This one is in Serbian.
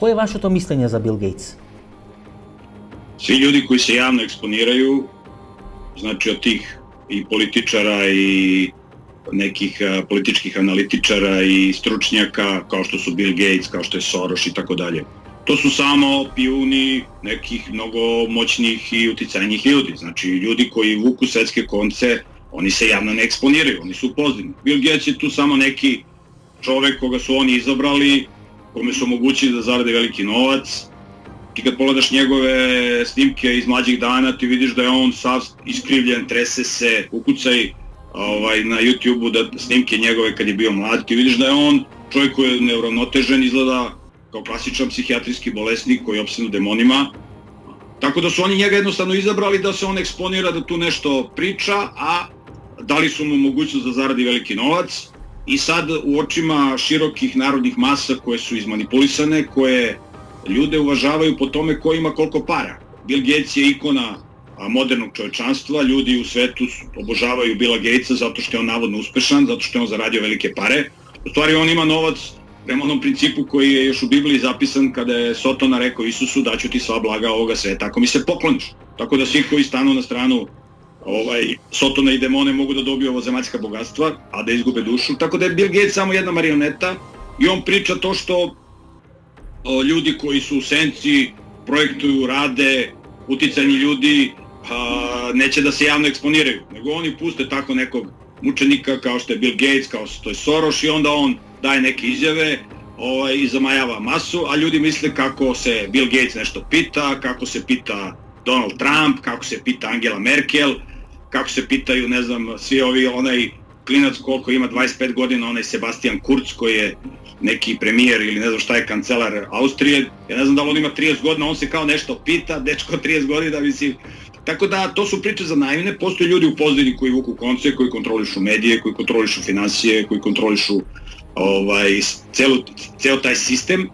Koje je vaše to mišljenje za Bill Gates? Svi ljudi koji se javno eksponiraju, znači od tih i političara i nekih političkih analitičara i stručnjaka kao što su Bill Gates, kao što je Soros i tako dalje. To su samo pijuni nekih mnogo moćnih i uticajnih ljudi. Znači ljudi koji vuku svetske konce, oni se javno ne eksponiraju, oni su pozitivni. Bill Gates je tu samo neki čovek koga su oni izabrali, kome su omogućili da zarade veliki novac. Ti kad pogledaš njegove snimke iz mlađih dana, ti vidiš da je on sav iskrivljen, trese se, ukucaj na YouTube-u da snimke njegove kad je bio mlad, ti vidiš da je on čovjek koji je neuravnotežen, izgleda kao klasičan psihijatrijski bolesnik koji je opsednut demonima. Tako da su oni njega jednostavno izabrali da se on eksponira, da tu nešto priča, a dali su mu mogućnost da zaradi veliki novac. I sad u očima širokih narodnih masa koje su izmanipulisane, koje ljude uvažavaju po tome ko ima koliko para. Bill Gates je ikona modernog čovečanstva, ljudi u svetu obožavaju Billa Gatesa zato što je on navodno uspešan, zato što je on zaradio velike pare. U stvari on ima novac prema onom principu koji je još u Bibliji zapisan kada je Sotona rekao Isusu daću ti sva blaga ovoga sveta ako mi se pokloniš. Tako da svi koji stanu na stranu Sotona i demone mogu da dobiju ovo zemaljska bogatstva, a da izgube dušu. Tako da je Bill Gates samo jedna marioneta i on priča to što ljudi koji su u senci projektuju, rade, uticajni ljudi neće da se javno eksponiraju, nego oni puste tako nekog mučenika kao što je Bill Gates, kao što je Soros i onda on daje neke izjave i zamajava masu, a ljudi misle kako se Bill Gates nešto pita, kako se pita Donald Trump, kako se pita Angela Merkel, kako se pitaju, ne znam, svi ovi, onaj klinac koliko ima 25 godina, onaj Sebastian Kurz koji je neki premijer ili ne znam šta je kancelar Austrije, ja ne znam da li on ima 30 godina, on se kao nešto pita, dečko 30 godina, mislim. Tako da to su priče za naivne, postoje ljudi u pozadini koji vuku konce, koji kontrolišu medije, koji kontrolišu finansije, koji kontrolišu ceo taj sistem